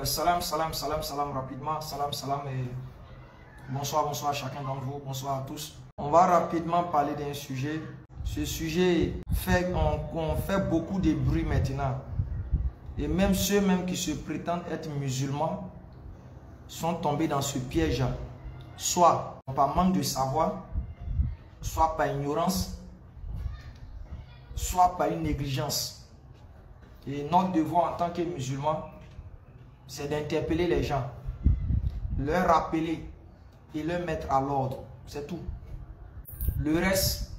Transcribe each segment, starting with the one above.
Salam rapidement. Salam et bonsoir à chacun d'entre vous. Bonsoir à tous. On va rapidement parler d'un sujet. Ce sujet fait qu'on fait beaucoup de bruit maintenant. Et même ceux qui se prétendent être musulmans sont tombés dans ce piège. Soit par manque de savoir, soit par ignorance, soit par une négligence. Et notre devoir en tant que musulmans, c'est d'interpeller les gens, leur rappeler et leur mettre à l'ordre. C'est tout. Le reste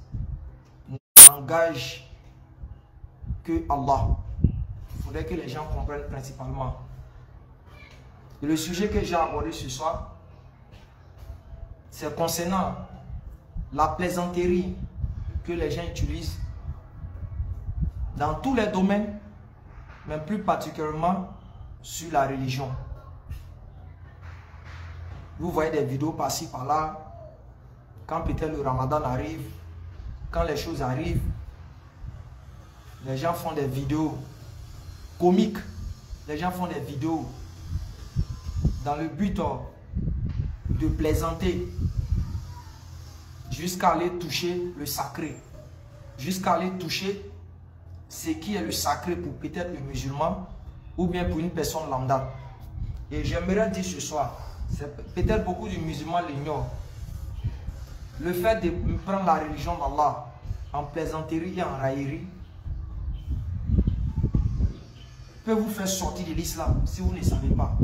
n'engage que Allah. Il faudrait que les gens comprennent principalement. Et le sujet que j'ai abordé ce soir, c'est concernant la plaisanterie que les gens utilisent dans tous les domaines, mais plus particulièrement sur la religion. Vous voyez des vidéos par-ci, par-là, quand peut-être le Ramadan arrive, quand les choses arrivent, les gens font des vidéos comiques, les gens font des vidéos dans le but de plaisanter, jusqu'à aller toucher le sacré, jusqu'à aller toucher ce qui est le sacré pour peut-être le musulman ou bien pour une personne lambda. Et j'aimerais dire ce soir, peut-être beaucoup de musulmans l'ignorent, le fait de prendre la religion d'Allah en plaisanterie et en raillerie peut vous faire sortir de l'islam si vous ne savez pas.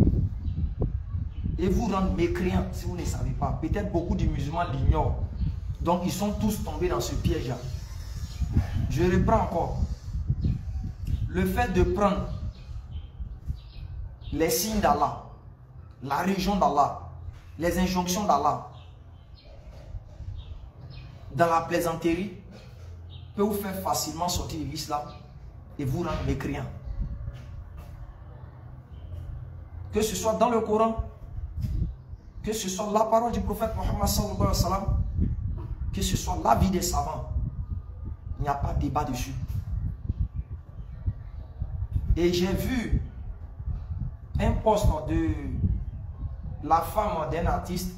Et vous rendre mécréant si vous ne savez pas. Peut-être beaucoup de musulmans l'ignorent. Donc ils sont tous tombés dans ce piège-là. Je reprends encore. Le fait de prendre les signes d'Allah, la religion d'Allah, les injonctions d'Allah dans la plaisanterie peut vous faire facilement sortir de l'islam et vous rendre mécréant. Que ce soit dans le Coran, que ce soit la parole du prophète Mohammed sallallahu alayhi wa sallam, que ce soit l'avis des savants, il n'y a pas de débat dessus. Et j'ai vu un post de la femme d'un artiste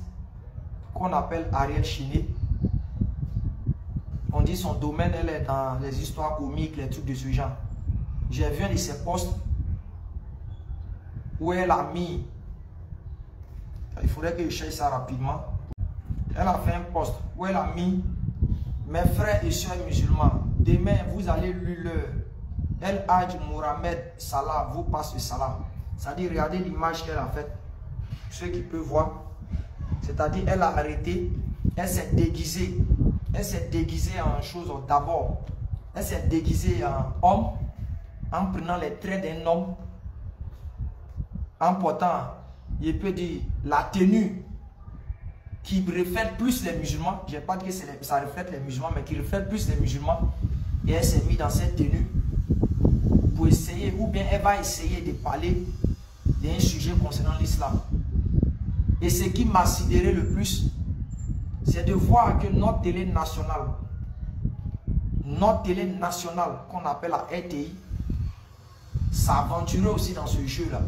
qu'on appelle Ariel Chiné. On dit son domaine, elle est dans les histoires comiques, les trucs de ce genre. J'ai vu un de ses posts où elle a mis, il faudrait que je cherche ça rapidement. Elle a fait un post où elle a mis: mes frères et soeurs musulmans, demain vous allez lui El Hadj Mohamed Salah vous passe le salam. C'est-à-dire, regardez l'image qu'elle a faite. Ceux qui peuvent voir. C'est-à-dire, elle a arrêté, elle s'est déguisée. Elle s'est déguisée en chose d'abord. Elle s'est déguisée en homme, en prenant les traits d'un homme, en portant, je peux dire, la tenue qui reflète plus les musulmans. Je ne vais pas dire que ça reflète les musulmans, mais qui reflète plus les musulmans. Et elle s'est mise dans cette tenue pour essayer, ou bien elle va essayer de parler d'un sujet concernant l'islam. Et ce qui m'a sidéré le plus, c'est de voir que notre télé nationale qu'on appelle la RTI, s'aventurait aussi dans ce jeu-là.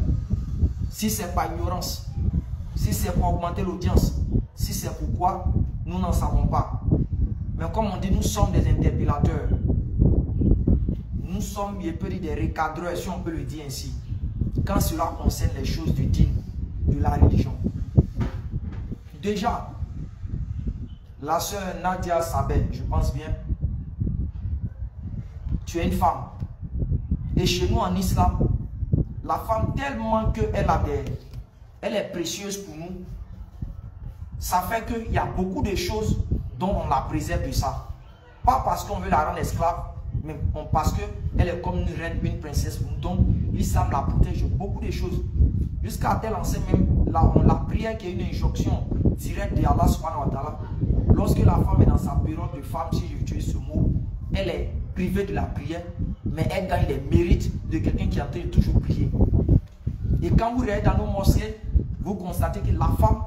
Si c'est par ignorance, si c'est pour augmenter l'audience, si c'est pourquoi, nous n'en savons pas. Mais comme on dit, nous sommes des interpellateurs. Nous sommes, je peux dire, des recadreurs, si on peut le dire ainsi, quand cela concerne les choses du dîn, de la religion. Déjà, la sœur Nadia Sabeh, je pense bien, tu es une femme. Et chez nous en islam, la femme, tellement elle est précieuse pour nous, ça fait qu'il y a beaucoup de choses dont on la préserve de ça. Pas parce qu'on veut la rendre esclave, mais parce qu'elle est comme une reine, une princesse pour nous. Donc l'islam la protège de beaucoup de choses. Jusqu'à tel enseigne même la prière qui est une injonction directe de Allah subhanahu wa ta'ala. Lorsque la femme est dans sa période de femme, si j'utilise ce mot, elle est privée de la prière, mais elle gagne les mérites de quelqu'un qui est en train de toujours prier. Et quand vous regardez dans nos mosquées, vous constatez que la femme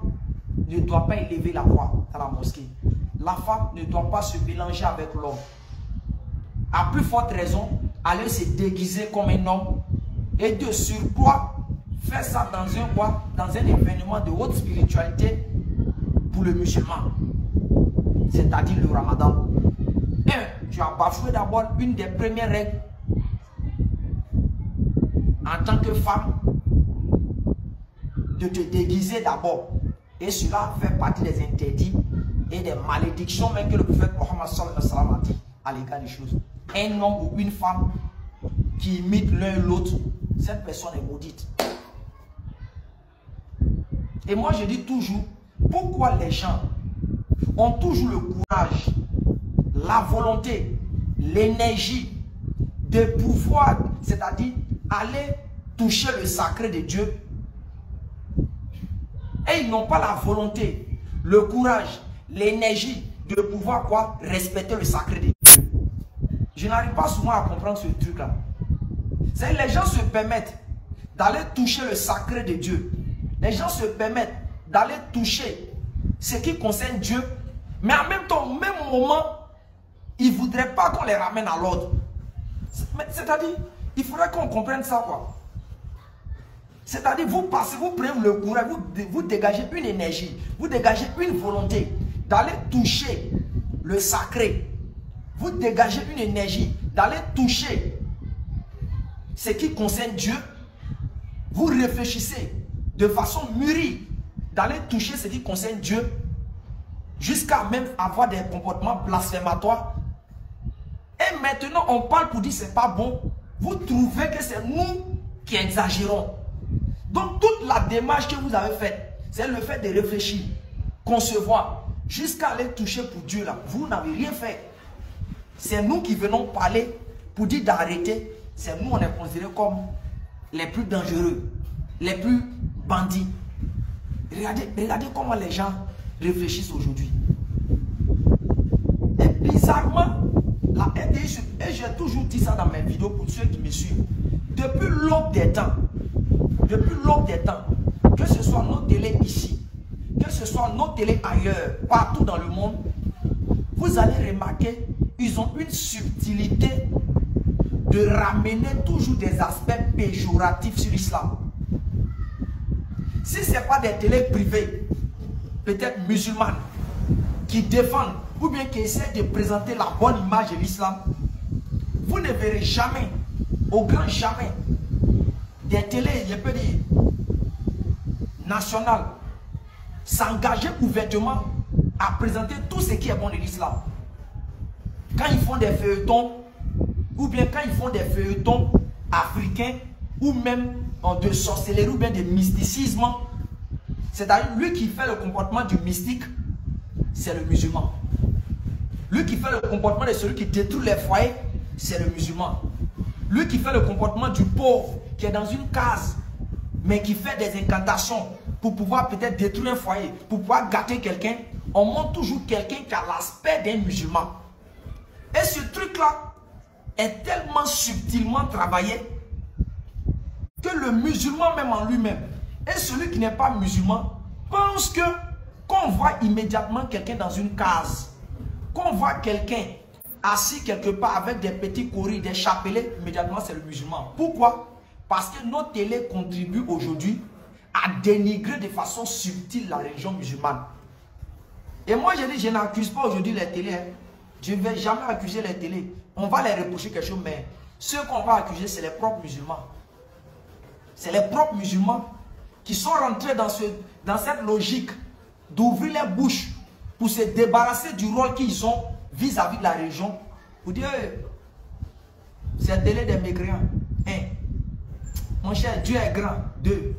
ne doit pas élever la voix dans la mosquée. La femme ne doit pas se mélanger avec l'homme. À plus forte raison, aller se déguiser comme un homme et de surcroît fait ça dans un quoi? Dans un événement de haute spiritualité pour le musulman. C'est-à-dire le ramadan. Tu as bafoué d'abord une des premières règles en tant que femme de te déguiser d'abord. Et cela fait partie des interdits et des malédictions même que le prophète Mohammed sallallahu alayhi wa sallam a dit à l'égard des choses. Un homme ou une femme qui imite l'un l'autre, cette personne est maudite. Et moi je dis toujours, pourquoi les gens ont toujours le courage, la volonté, l'énergie de pouvoir, c'est-à-dire aller toucher le sacré de Dieu, et ils n'ont pas la volonté, le courage, l'énergie de pouvoir quoi? Respecter le sacré de Dieu. Je n'arrive pas souvent à comprendre ce truc-là. C'est que les gens se permettent d'aller toucher le sacré de Dieu. Les gens se permettent d'aller toucher ce qui concerne Dieu, mais en même temps, au même moment, ils ne voudraient pas qu'on les ramène à l'ordre. C'est-à-dire, il faudrait qu'on comprenne ça, quoi. C'est-à-dire, vous passez, vous prenez le courage, vous dégagez une énergie, vous dégagez une volonté d'aller toucher le sacré. Vous dégagez une énergie d'aller toucher ce qui concerne Dieu. Vous réfléchissez de façon mûrie d'aller toucher ce qui concerne Dieu, jusqu'à même avoir des comportements blasphématoires. Et maintenant, on parle pour dire que ce n'est pas bon. Vous trouvez que c'est nous qui exagérons. Donc, toute la démarche que vous avez faite, c'est le fait de réfléchir, concevoir, jusqu'à aller toucher pour Dieu là. Vous n'avez rien fait. C'est nous qui venons parler pour dire d'arrêter. C'est nous, on est considérés comme les plus dangereux, les plus bandits. Regardez comment les gens réfléchissent aujourd'hui. Et bizarrement, et j'ai toujours dit ça dans mes vidéos pour ceux qui me suivent, depuis l'aube des temps, que ce soit nos télés ici, que ce soit nos télés ailleurs, partout dans le monde, vous allez remarquer, ils ont une subtilité de ramener toujours des aspects péjoratifs sur l'islam. Si ce n'est pas des télés privées, peut-être musulmanes, qui défendent ou bien qui essaient de présenter la bonne image de l'islam, vous ne verrez jamais, au grand jamais, des télés, je peux dire, nationales, s'engager ouvertement à présenter tout ce qui est bon de l'islam. Quand ils font des feuilletons, ou bien quand ils font des feuilletons africains, ou même de sorcellerie, ou bien de mysticisme, c'est-à-dire lui qui fait le comportement du mystique, c'est le musulman. Lui qui fait le comportement de celui qui détruit les foyers, c'est le musulman. Lui qui fait le comportement du pauvre, qui est dans une case, mais qui fait des incantations pour pouvoir peut-être détruire un foyer, pour pouvoir gâter quelqu'un, on montre toujours quelqu'un qui a l'aspect d'un musulman. Et ce truc-là est tellement subtilement travaillé que le musulman même en lui-même et celui qui n'est pas musulman pense que qu'on voit immédiatement quelqu'un dans une case, qu'on voit quelqu'un assis quelque part avec des petits coris, des chapelets, immédiatement c'est le musulman. Pourquoi? Parce que nos télés contribuent aujourd'hui à dénigrer de façon subtile la religion musulmane. Et moi je dis, je n'accuse pas aujourd'hui les télés. Je ne vais jamais accuser les télés. On va les reprocher quelque chose, mais ceux qu'on va accuser, c'est les propres musulmans. C'est les propres musulmans qui sont rentrés dans cette logique d'ouvrir les bouches pour se débarrasser du rôle qu'ils ont vis-à-vis de la religion. Pour dire, c'est télé des mécréants. 1. Mon cher, Dieu est grand. 2.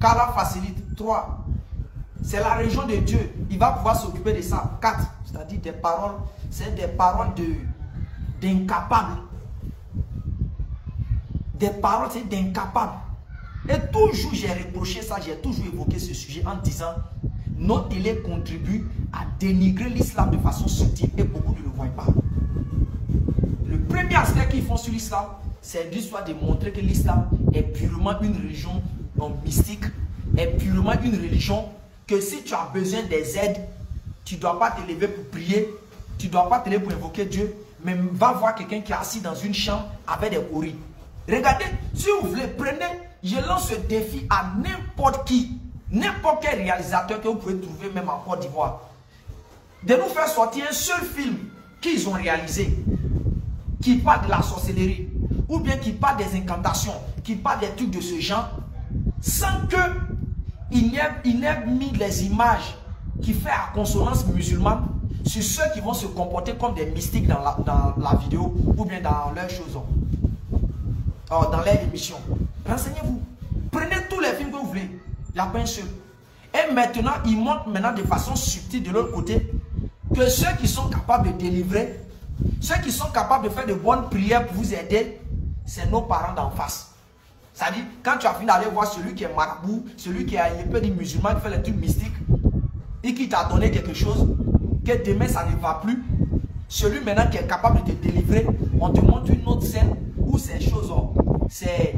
qu'Allah facilite. 3. C'est la religion de Dieu. Il va pouvoir s'occuper de ça. 4. C'est-à-dire des paroles. C'est des paroles d'incapables. Des paroles, c'est d'incapables. Et toujours j'ai reproché ça, j'ai toujours évoqué ce sujet en disant nos télés contribuent à dénigrer l'islam de façon subtile et beaucoup ne le voient pas. Le premier aspect qu'ils font sur l'islam, c'est l'histoire de montrer que l'islam est purement une religion mystique, est purement une religion que si tu as besoin des aides, tu ne dois pas te lever pour prier, tu ne dois pas te lever pour invoquer Dieu, mais va voir quelqu'un qui est assis dans une chambre avec des courriers. Regardez, si vous voulez, prenez je lance ce défi à n'importe qui, n'importe quel réalisateur que vous pouvez trouver même en Côte d'Ivoire, de nous faire sortir un seul film qu'ils ont réalisé, qui parle de la sorcellerie, ou bien qui parle des incantations, qui parle des trucs de ce genre, sans qu'il n'ait mis les images qui font à consonance musulmane sur ceux qui vont se comporter comme des mystiques dans la vidéo, ou bien dans leurs choses, dans leur émission. Renseignez-vous. Prenez tous les films que vous voulez. Il n'y a pas un seul. Et maintenant, ils montrent maintenant de façon subtile de l'autre côté que ceux qui sont capables de délivrer, ceux qui sont capables de faire de bonnes prières pour vous aider, c'est nos parents d'en face. C'est-à-dire, quand tu as fini d'aller voir celui qui est marabout, celui qui est un peu dit musulman, qui fait les trucs mystiques, et qui t'a donné quelque chose, que demain ça ne va plus, celui maintenant qui est capable de te délivrer, on te montre une autre scène où ces choses, c'est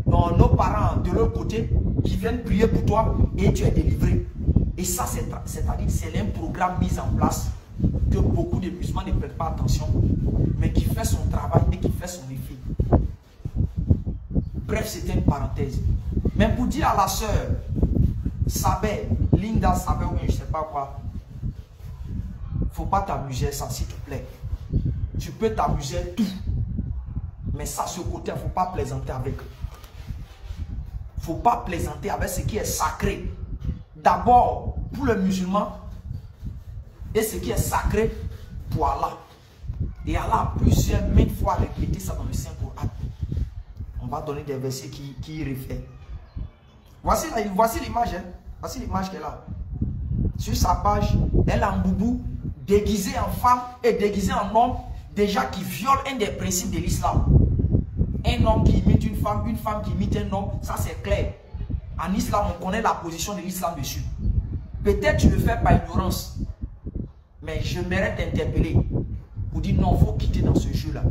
nos parents de l'autre côté qui viennent prier pour toi et tu es délivré. Et ça, c'est-à-dire c'est un programme mis en place que beaucoup de musulmans ne prêtent pas attention, mais qui fait son travail et qui fait son effet. Bref, c'était une parenthèse. Mais pour dire à la sœur Sabé, Linda Sabé, ou je ne sais pas quoi, faut pas t'amuser ça, s'il te plaît. Tu peux t'amuser tout. Mais ça, ce côté, il ne faut pas plaisanter avec. Il ne faut pas plaisanter avec ce qui est sacré. D'abord, pour le musulman, et ce qui est sacré pour Allah. Et Allah a plusieurs mille fois répété ça dans le Saint-Coran. On va donner des versets qui y réfèrent. Voici l'image. Hein? Voici l'image qu'elle a. Sur sa page, elle a un boubou déguisé en femme et déguisé en homme, déjà qui viole un des principes de l'islam. Un homme qui imite une femme qui imite un homme, ça c'est clair. En islam, on connaît la position de l'islam dessus. Peut-être tu le fais par ignorance, mais je mérite d'interpeller pour dire non, il faut quitter dans ce jeu-là.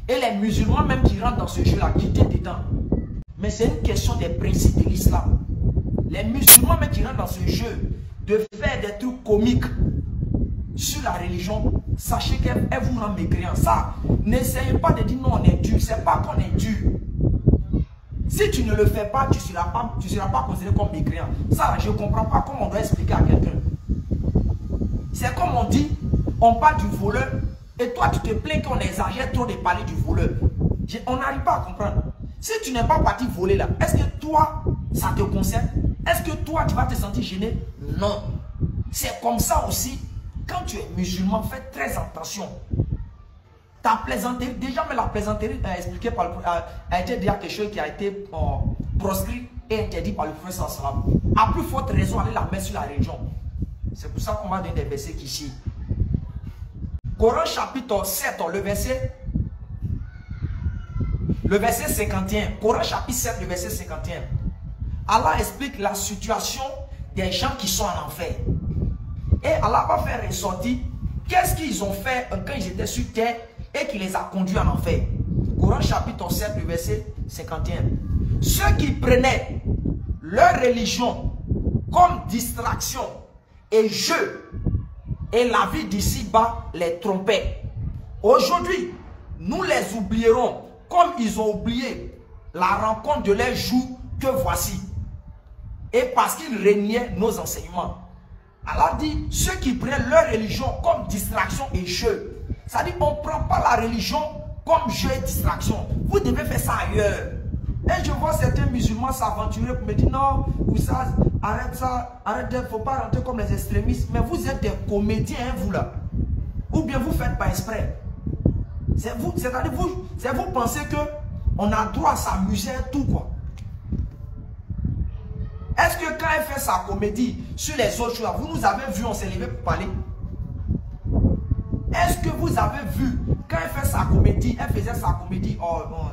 Et les musulmans même qui rentrent dans ce jeu-là, quitter dedans. Mais c'est une question des principes de l'islam. Les musulmans même qui rentrent dans ce jeu de faire des trucs comiques sur la religion, sachez qu'elle vous rend mécréant. Ça, n'essayez pas de dire non, on est dur. C'est pas qu'on est dur. Si tu ne le fais pas, tu ne seras pas considéré comme mécréant. Ça, je ne comprends pas comment on doit expliquer à quelqu'un. C'est comme on dit, on parle du voleur, et toi tu te plains qu'on exagère trop de parler du voleur. On n'arrive pas à comprendre. Si tu n'es pas parti voler là, est-ce que toi, ça te concerne? Est-ce que toi, tu vas te sentir gêné? Non. C'est comme ça aussi. Quand tu es musulman, fais très attention. Ta plaisanterie, déjà, mais la plaisanterie expliquée par a été déjà quelque chose qui a été proscrit et interdit par le prophète sallam. À plus forte raison, aller la mettre sur la religion. C'est pour ça qu'on va donner des versets qui ici. Coran chapitre 7, le verset 51. Coran chapitre 7, le verset 51. Allah explique la situation des gens qui sont en enfer. Et Allah va faire ressortir qu'est-ce qu'ils ont fait quand ils étaient sur terre et qui les a conduits en enfer. Coran chapitre 7, le verset 51. Ceux qui prenaient leur religion comme distraction et jeu et la vie d'ici-bas les trompait. Aujourd'hui, nous les oublierons comme ils ont oublié la rencontre de leurs jours que voici. Et parce qu'ils régnaient nos enseignements. Allah dit, ceux qui prennent leur religion comme distraction et jeu. C'est-à-dire qu'on ne prend pas la religion comme jeu et distraction. Vous devez faire ça ailleurs. Et je vois certains musulmans s'aventurer pour me dire non, ça, arrête, il ne faut pas rentrer comme les extrémistes. Mais vous êtes des comédiens, hein, vous là. Ou bien vous ne faites pas exprès. C'est-à-dire vous pensez qu'on a droit à s'amuser tout quoi. Est-ce que quand elle fait sa comédie sur les autres choses, vous nous avez vu, on s'est levé pour parler? Est-ce que vous avez vu, quand elle fait sa comédie, elle faisait sa comédie,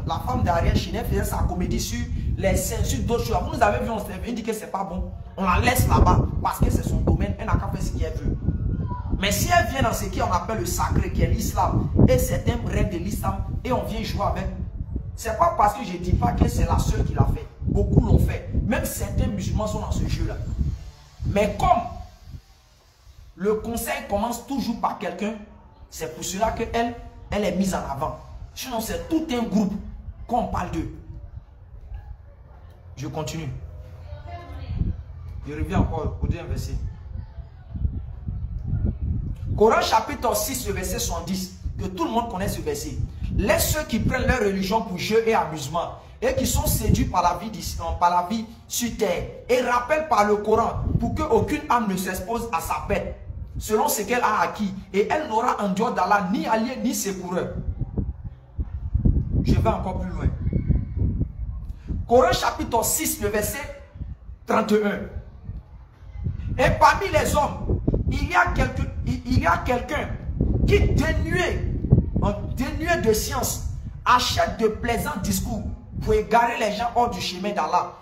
la femme d'Ariel Chine, elle faisait sa comédie sur les scènes, sur d'autres choses. Vous nous avez vu, on s'est levé, on dit que c'est pas bon. On la laisse là-bas parce que c'est son domaine, elle n'a qu'à faire ce qu'elle veut. Mais si elle vient dans ce qu'on appelle le sacré, qui est l'islam, et certains règles de l'islam, et on vient jouer avec, c'est pas parce que je ne dis pas que c'est la seule qui l'a fait. Beaucoup l'ont fait. Même certains musulmans sont dans ce jeu-là. Mais comme le conseil commence toujours par quelqu'un, c'est pour cela qu'elle est mise en avant. Sinon, c'est tout un groupe qu'on parle d'eux. Je continue. Je reviens encore au deuxième verset. Coran chapitre 6, le verset 70. Que tout le monde connaît ce verset. Laisse ceux qui prennent leur religion pour jeu et amusement et qui sont séduits par la vie sur terre et rappellent par le Coran pour qu'aucune âme ne s'expose à sa perte selon ce qu'elle a acquis et elle n'aura en dehors d'Allah ni allié ni secoureur. Je vais encore plus loin. Coran chapitre 6, le verset 31. Et parmi les hommes, il y a quelqu'un qui dénué de science achète de plaisants discours pour égarer les gens hors du chemin d'Allah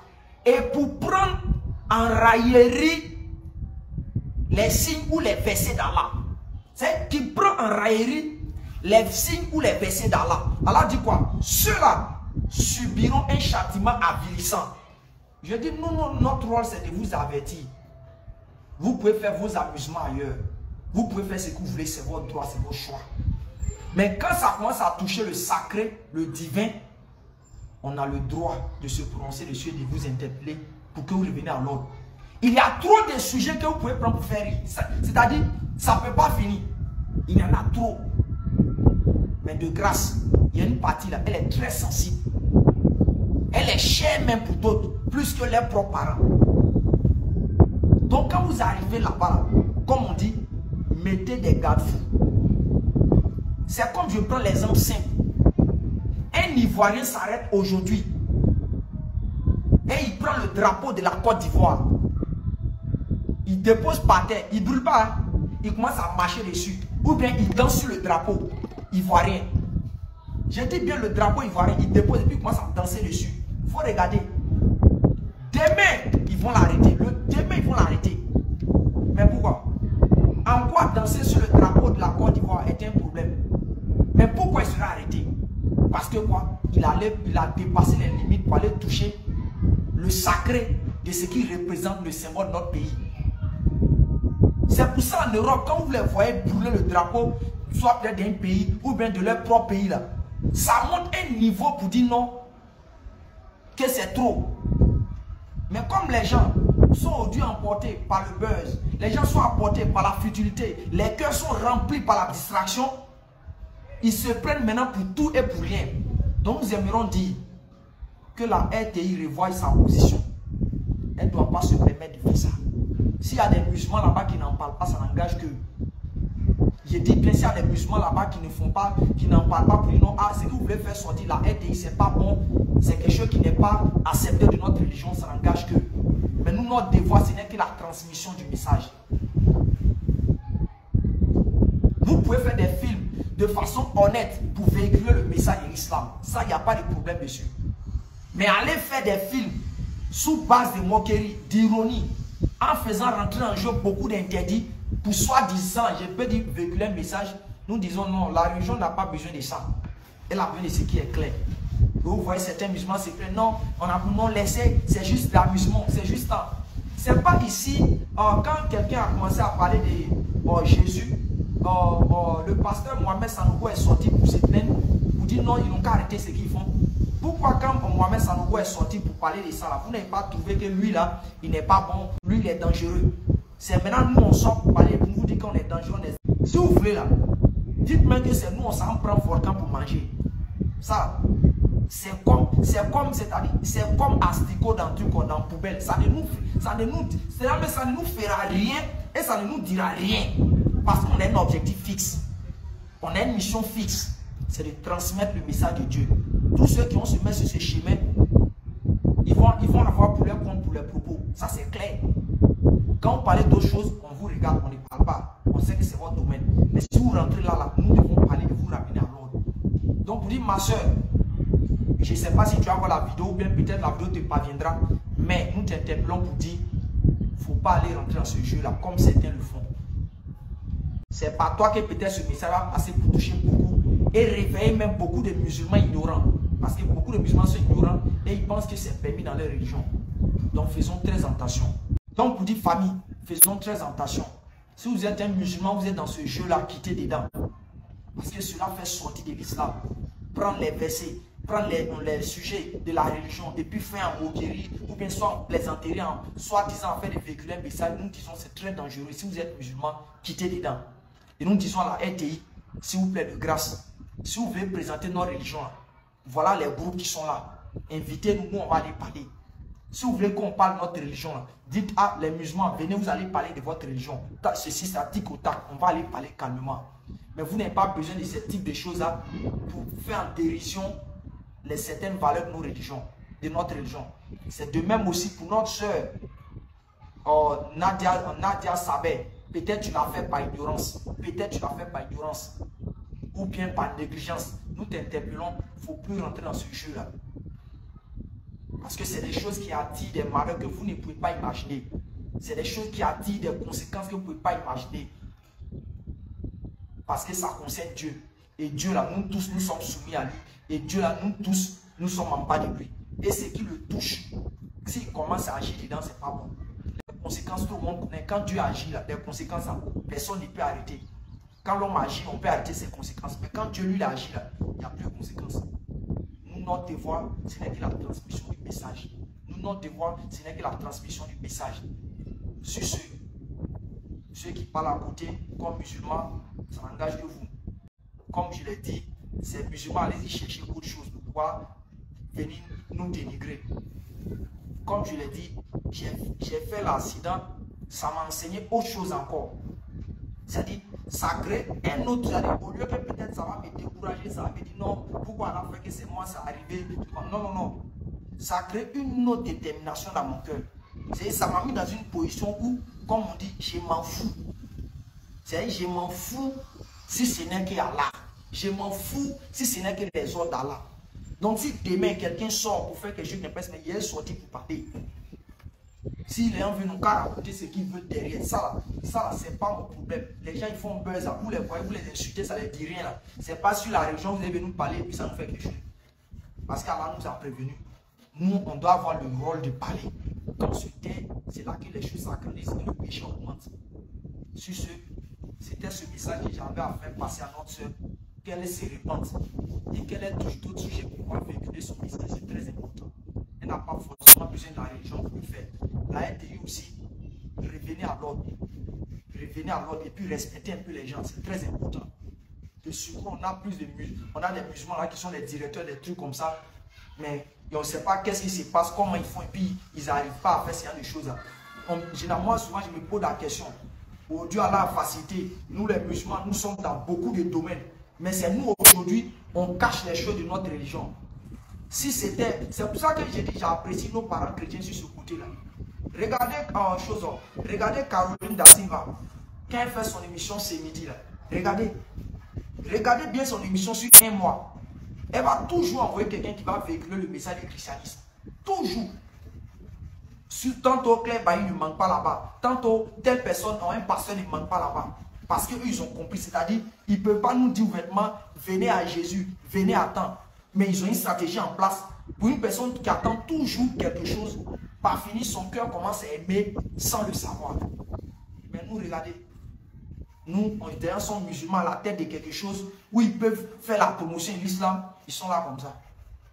et pour prendre en raillerie les signes ou les versets d'Allah. C'est qui prend en raillerie les signes ou les versets d'Allah. Allah dit quoi? Ceux-là subiront un châtiment avilissant. Je dis non, notre rôle c'est de vous avertir. Vous pouvez faire vos amusements ailleurs. Vous pouvez faire ce que vous voulez, c'est votre droit, c'est votre choix. Mais quand ça commence à toucher le sacré, le divin, on a le droit de se prononcer dessus et de vous interpeller pour que vous reveniez à l'ordre. Il y a trop de sujets que vous pouvez prendre pour faire rire. C'est-à-dire, ça ne peut pas finir. Il y en a trop. Mais de grâce, il y a une partie là, elle est très sensible. Elle est chère même pour d'autres, plus que leurs propres parents. Donc quand vous arrivez là-bas, comme on dit, mettez des garde-fous. C'est comme je prends l'exemple simple. Un Ivoirien s'arrête aujourd'hui et il prend le drapeau de la Côte d'Ivoire. Il dépose par terre, il ne brûle pas, hein? Il commence à marcher dessus. Ou bien il danse sur le drapeau ivoirien. Je dis bien le drapeau ivoirien, il dépose et puis il commence à danser dessus. Il faut regarder. Demain, ils vont l'arrêter. Demain, ils vont l'arrêter. Mais pourquoi? En quoi danser sur le drapeau de la Côte d'Ivoire est un problème? Mais pourquoi il sera arrêté? Parce que quoi? Il a dépassé les limites pour aller toucher le sacré de ce qui représente le symbole de notre pays. C'est pour ça en Europe, quand vous les voyez brûler le drapeau, soit d'un pays ou bien de leur propre pays, là, ça monte un niveau pour dire non, que c'est trop. Mais comme les gens sont aujourd'hui emportés par le buzz, les gens sont emportés par la futilité, les cœurs sont remplis par la distraction, ils se prennent maintenant pour tout et pour rien. Donc nous aimerions dire que la RTI revoie sa position. Elle ne doit pas se permettre de faire ça. S'il y a des musulmans là-bas qui n'en parlent pas, ça n'engage que. Je dis bien, s'il y a des musulmans là-bas qui ne font pas, qui n'en parlent pas pour dire non, ah, ce que vous voulez faire sortir la RTI, c'est pas bon, c'est quelque chose qui n'est pas accepté de notre religion, ça n'engage que. Mais nous, notre devoir, ce n'est que la transmission du message. Vous pouvez faire des films de façon honnête pour véhiculer le message de l'islam. Ça, il n'y a pas de problème dessus. Mais allez faire des films sous base de moquerie, d'ironie, en faisant rentrer en jeu beaucoup d'interdits pour soi-disant, je peux dire véhiculer un message, nous disons non, la religion n'a pas besoin de ça. Elle a besoin de ce qui est clair. Vous voyez certains musulmans se plaignent, non, on a non laissé, c'est juste l'amusement, c'est juste ça. C'est pas ici, quand quelqu'un a commencé à parler de Jésus, le pasteur Mohamed Sanogo est sorti pour se plaindre, pour dire non, ils n'ont qu'à arrêter ce qu'ils font. Pourquoi quand Mohamed Sanogo est sorti pour parler de ça, là, vous n'avez pas trouvé que lui là, il n'est pas bon, lui il est dangereux. C'est maintenant nous on sort pour parler, pour vous dire qu'on est dangereux. Si vous voulez là, dites-moi que c'est nous on s'en prend volcan pour manger. Ça, c'est comme asticot dans truc dans poubelle. Ça ne nous fera rien et ça ne nous dira rien. Parce qu'on a un objectif fixe. On a une mission fixe. C'est de transmettre le message de Dieu. Tous ceux qui vont se mettre sur ce chemin, ils vont avoir pour leur compte, pour leurs propos. Ça c'est clair. Quand on parle d'autres choses, on vous regarde, on ne parle pas. On sait que c'est votre domaine. Mais si vous rentrez là, nous devons parler de vous ramener à l'ordre. Donc, vous dites, ma soeur, je ne sais pas si tu vas voir la vidéo ou bien peut-être la vidéo te parviendra. Mais nous t'interpellons pour dire, il ne faut pas aller rentrer dans ce jeu-là comme certains le font. C'est par toi que peut-être ce message va passer pour toucher beaucoup et réveiller même beaucoup de musulmans ignorants. Parce que beaucoup de musulmans sont ignorants et ils pensent que c'est permis dans leur religion. Donc, faisons très attention. Donc, pour dire famille, faisons très attention. Si vous êtes un musulman, vous êtes dans ce jeu-là, quittez dedans. Parce que cela fait sortir de l'islam. Prendre les versets, prendre les sujets de la religion et puis faire un moquerie ou bien soit les enterrer en soi-disant faire des véhicules un message. Nous disons c'est très dangereux. Si vous êtes musulman, quittez dedans. Et nous disons à la RTI, s'il vous plaît, de grâce, si vous voulez présenter notre religion, voilà les groupes qui sont là. Invitez-nous, nous on va aller parler. Si vous voulez qu'on parle de notre religion, dites à les musulmans, venez, vous allez parler de votre religion. Ceci, ça tic au tac, on va aller parler calmement. Mais vous n'avez pas besoin de ce type de choses-là pour faire en dérision certaines valeurs de nos religions, de notre religion. C'est de même aussi pour notre soeur Nadia Sabet. Peut-être tu l'as fait par ignorance. Peut-être tu l'as fait par ignorance. Ou bien par négligence. Nous t'interpellons, il ne faut plus rentrer dans ce jeu-là. Parce que c'est des choses qui attirent des malheurs que vous ne pouvez pas imaginer. C'est des choses qui attirent des conséquences que vous ne pouvez pas imaginer. Parce que ça concerne Dieu. Et Dieu, là, nous tous, nous sommes soumis à lui. Et Dieu, là, nous tous, nous sommes en bas de lui. Et ce qui le touche, s'il commence à agir dedans, c'est pas bon. Les conséquences, tout le monde connaît. Quand Dieu agit, là, les conséquences, là, personne ne peut arrêter. Quand l'homme agit, on peut arrêter ses conséquences. Mais quand Dieu, lui, agit, là, il n'y a plus de conséquences. Nous, notre devoir, ce n'est que la transmission du message. Nous, notre devoir, ce n'est que la transmission du message. Sur ceux qui parlent à côté, comme musulmans, ça n'engage que vous. Comme je l'ai dit, ces musulmans, allez-y chercher autre chose pour pouvoir venir nous dénigrer. Comme je l'ai dit, j'ai fait l'accident, ça m'a enseigné autre chose encore. C'est-à-dire, ça crée un autre, au lieu que peut-être ça va me décourager, ça va me dire non, pourquoi en Afrique c'est moi, ça arrivé. Non, non, non. Ça crée une autre détermination dans mon cœur. Ça m'a mis dans une position où, comme on dit, je m'en fous. C'est-à-dire, je m'en fous si ce n'est qu'Allah. Je m'en fous si ce n'est que les ordres d'Allah. Donc, si demain quelqu'un sort pour faire quelque chose qui n'est pas, mais il est sorti pour parler. Si les gens veulent nous raconter ce qu'ils veulent derrière, ça c'est pas mon problème. Les gens ils font buzz, vous les voyez, vous les insultez, ça ne les dit rien. C'est pas sur la religion, vous devez nous parler et puis ça nous fait quelque chose. Parce qu'Allah nous a prévenus. Nous, on doit avoir le rôle de parler. Quand on se tait, c'est là que les choses s'agrandissent et le péché augmente. Sur ce, c'était ce message que j'avais à faire passer à notre soeur, qu'elle se répande et qu'elle ait toujours d'autres sujets pour pouvoir véhiculer son message. C'est très important. Elle n'a pas forcément besoin de la religion pour le faire. La RTI aussi, revenez à l'ordre. Revenez à l'ordre et puis respectez un peu les gens. C'est très important. De surcroît, on a plus de musulmans. On a des musulmans là qui sont les directeurs des trucs comme ça. Mais on ne sait pas qu'est-ce qui se passe, comment ils font et puis ils n'arrivent pas à faire ce genre de choses là. Généralement, souvent, je me pose la question. Oh, Dieu a la facilité. Nous les musulmans, nous sommes dans beaucoup de domaines. Mais c'est nous aujourd'hui, on cache les choses de notre religion. Si c'était, c'est pour ça que j'ai dit, j'apprécie nos parents chrétiens sur ce côté-là. Regardez regardez Caroline Da Silva, quand elle fait son émission ce midi là. Regardez bien son émission sur un mois. Elle va toujours envoyer quelqu'un qui va véhiculer le message du christianisme. Toujours. Tantôt Claire Bailly ne manque pas là-bas. Tantôt telle personne ou un pasteur ne manque pas là-bas. Parce qu'eux, ils ont compris. C'est-à-dire, ils ne peuvent pas nous dire ouvertement, venez à Jésus, venez à temps. Mais ils ont une stratégie en place. Pour une personne qui attend toujours quelque chose, par finir, son cœur commence à aimer sans le savoir. Mais nous, regardez. Nous, d'ailleurs, sommes musulmans à la tête de quelque chose où ils peuvent faire la promotion de l'islam. Ils sont là comme ça.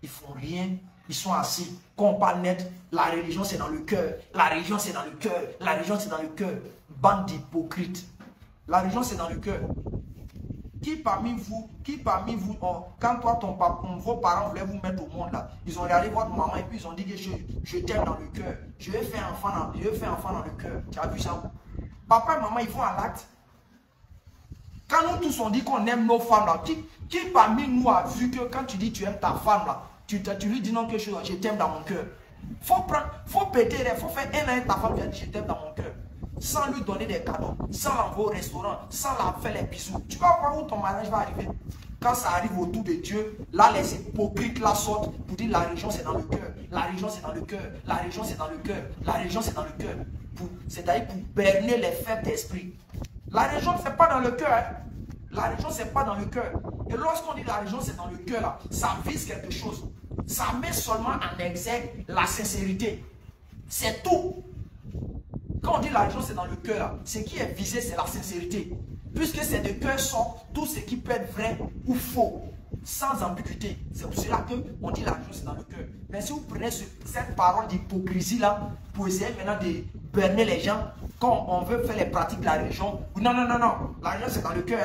Ils font rien. Ils sont assis. Quand on parle net, la religion c'est dans le cœur. La religion c'est dans le cœur. La religion c'est dans le cœur. Bande d'hypocrites. La religion c'est dans le cœur. Qui parmi vous, quand toi, ton papa, vos parents voulaient vous mettre au monde là, ils ont regardé votre maman et puis ils ont dit que je t'aime dans le cœur. Je vais faire enfant dans le cœur. Tu as vu ça? Papa et maman, ils vont à l'acte. Quand nous tous on dit qu'on aime nos femmes là, qui parmi nous a vu que quand tu dis tu aimes ta femme là, tu lui dis non quelque chose, je t'aime dans mon cœur. Faut péter, faut faire un an avec ta femme, tu dis je t'aime dans mon cœur. Sans lui donner des cadeaux, sans l'envoyer au restaurant, sans la faire les bisous. Tu vas voir où ton mariage va arriver. Quand ça arrive autour de Dieu, là les hypocrites la sortent pour dire la religion c'est dans le cœur, la religion c'est dans le cœur, la religion c'est dans le cœur, la religion c'est dans le cœur. C'est-à-dire pour berner les faibles d'esprit. La religion c'est pas dans le cœur. Hein. La religion c'est pas dans le cœur. Et lorsqu'on dit la religion c'est dans le cœur là, ça vise quelque chose. Ça met seulement en exergue la sincérité. C'est tout. Quand on dit la religion c'est dans le cœur, ce qui est visé c'est la sincérité. Puisque c'est de cœur sort tout ce qui peut être vrai ou faux. sans ambiguïté. C'est pour cela qu'on dit l'argent c'est dans le cœur. Mais si vous prenez cette parole d'hypocrisie là, pour essayer maintenant de berner les gens, quand on veut faire les pratiques de la religion, non, non, non, non, l'argent c'est dans le cœur.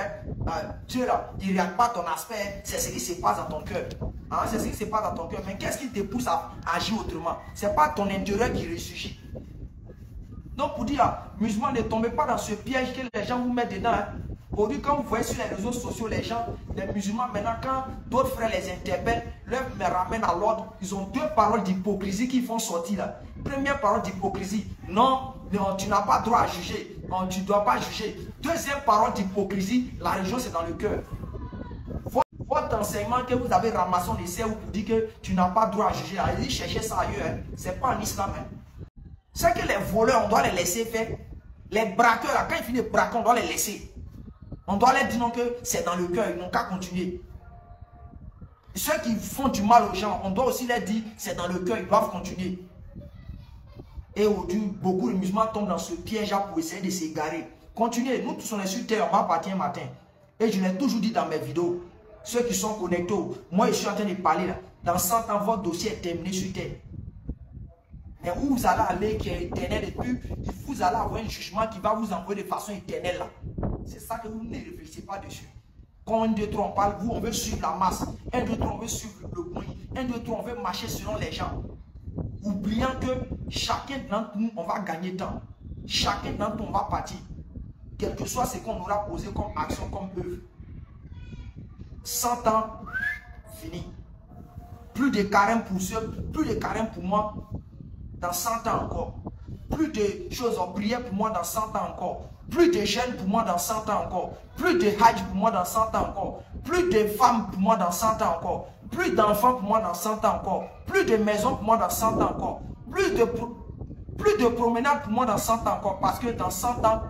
Dieu là, il ne regarde pas ton aspect, c'est ce qui se passe dans ton cœur. Hein, c'est ce qui se passe dans ton cœur. Mais qu'est-ce qui te pousse à agir autrement? Ce n'est pas ton intérieur qui ressurgit. Donc pour dire, musulmans, ne tombez pas dans ce piège que les gens vous mettent dedans. Hein. Aujourd'hui, quand vous voyez sur les réseaux sociaux, les gens, les musulmans, maintenant, quand d'autres frères les interpellent, leur me ramènent à l'ordre, ils ont deux paroles d'hypocrisie qui font sortir là. Première parole d'hypocrisie, non, non, tu n'as pas droit à juger, non, tu ne dois pas juger. Deuxième parole d'hypocrisie, la religion c'est dans le cœur. Votre enseignement que vous avez ramassé en essai vous dit que tu n'as pas droit à juger, allez chercher ça ailleurs, hein. C'est pas en islam. Hein. C'est que les voleurs, on doit les laisser faire. Les braqueurs, là, quand ils finissent de braquer, on doit les laisser. On doit leur dire non que c'est dans le cœur, ils n'ont qu'à continuer. Ceux qui font du mal aux gens, on doit aussi leur dire c'est dans le cœur, ils doivent continuer. Et aujourd'hui, beaucoup de musulmans tombent dans ce piège-là pour essayer de s'égarer. Continuez, nous tous on est sur terre, on va partir un matin. Et je l'ai toujours dit dans mes vidéos, ceux qui sont connectés, moi je suis en train de parler là, dans 100 ans, votre dossier est terminé sur terre. Mais où vous allez aller qui est éternel et puis vous allez avoir un jugement qui va vous envoyer de façon éternelle là. C'est ça que vous ne réfléchissez pas dessus. Quand 1, 2, 3 on parle, vous on veut suivre la masse. 1, 2, 3 on veut suivre le bruit. 1, 2, 3 on veut marcher selon les gens. Oubliant que chacun d'entre nous on va gagner temps. Chacun d'entre nous on va partir. Quel que soit ce qu'on aura posé comme action, comme œuvre. 100 ans, fini. Plus de carême pour ceux, plus de carême pour moi. Dans 100 ans encore. Plus de choses en prière pour moi dans 100 ans encore. Plus de jeunes pour moi dans 100 ans encore. Plus de hajj pour moi dans 100 ans encore. Plus de femmes pour moi dans 100 ans encore. Plus d'enfants pour moi dans 100 ans encore. Plus de maisons pour moi dans 100 ans encore. Plus de promenades pour moi dans 100 ans encore. Parce que dans 100 ans,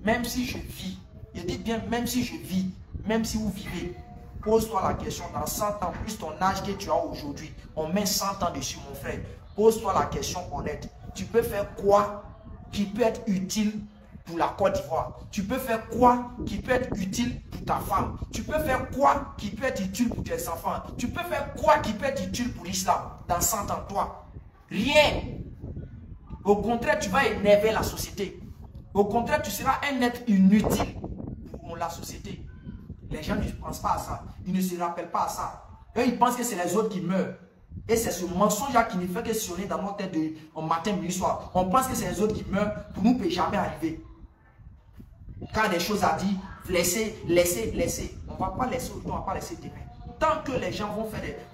même si je vis, je dis bien même si je vis, même si vous vivez, pose-toi la question dans 100 ans, plus ton âge que tu as aujourd'hui, on met 100 ans dessus mon frère. Pose-toi la question honnête. Tu peux faire quoi qui peut être utile pour la Côte d'Ivoire? Tu peux faire quoi qui peut être utile pour ta femme? Tu peux faire quoi qui peut être utile pour tes enfants? Tu peux faire quoi qui peut être utile pour l'islam dans 100 ans, toi? Rien. Au contraire, tu vas énerver la société. Au contraire, tu seras un être inutile pour la société. Les gens ne pensent pas à ça. Ils ne se rappellent pas à ça. Eux, ils pensent que c'est les autres qui meurent. Et c'est ce mensonge-là qui ne fait que sonner dans notre tête en matin, midi, soir. On pense que c'est les autres qui meurent, pour nous, ne peut jamais arriver. Quand il y a des choses à dire, laissez, laissez, laissez. On ne va pas laisser aujourd'hui, on ne va pas laisser demain. Tant que les gens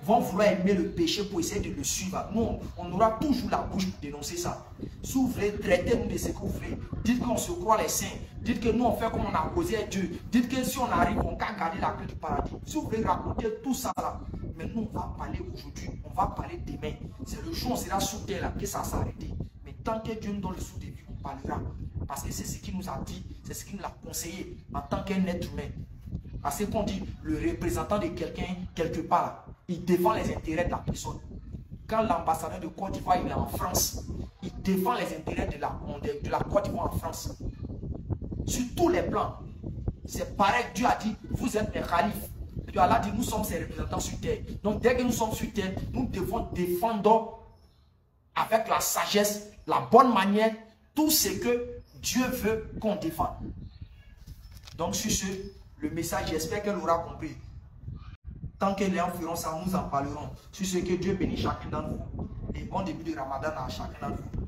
vont vouloir aimer le péché pour essayer de le suivre, nous, on aura toujours la bouche pour dénoncer ça. Si vous voulez, traitez-nous de ce que vous voulez. Dites qu'on se croit les saints. Dites que nous, on fait comme on a causé à Dieu. Dites que si on arrive, on peut garder la clé du paradis. Si vous voulez raconter tout ça là, mais nous, on va parler aujourd'hui, on va parler demain. C'est le jour où on sera sous terre là que ça s'arrête. Mais tant que Dieu nous donne le sou de vie, on parlera. Parce que c'est ce qu'il nous a dit, c'est ce qu'il nous a conseillé en tant qu'un être humain. Parce qu'on dit, le représentant de quelqu'un, quelque part, là, il défend les intérêts de la personne. Quand l'ambassadeur de Côte d'Ivoire est en France, il défend les intérêts de la Côte d'Ivoire en France. Sur tous les plans. C'est pareil, Dieu a dit, vous êtes les khalifes. Dieu a dit, nous sommes ses représentants sur terre. Donc dès que nous sommes sur terre, nous devons défendre avec la sagesse, la bonne manière, tout ce que Dieu veut qu'on défende. Donc sur ce, le message, j'espère qu'elle aura compris. Tant que les gens feront ça, nous en parlerons. Sur ce, que Dieu bénisse chacun d'entre vous. Et bon début de Ramadan à chacun d'entre vous.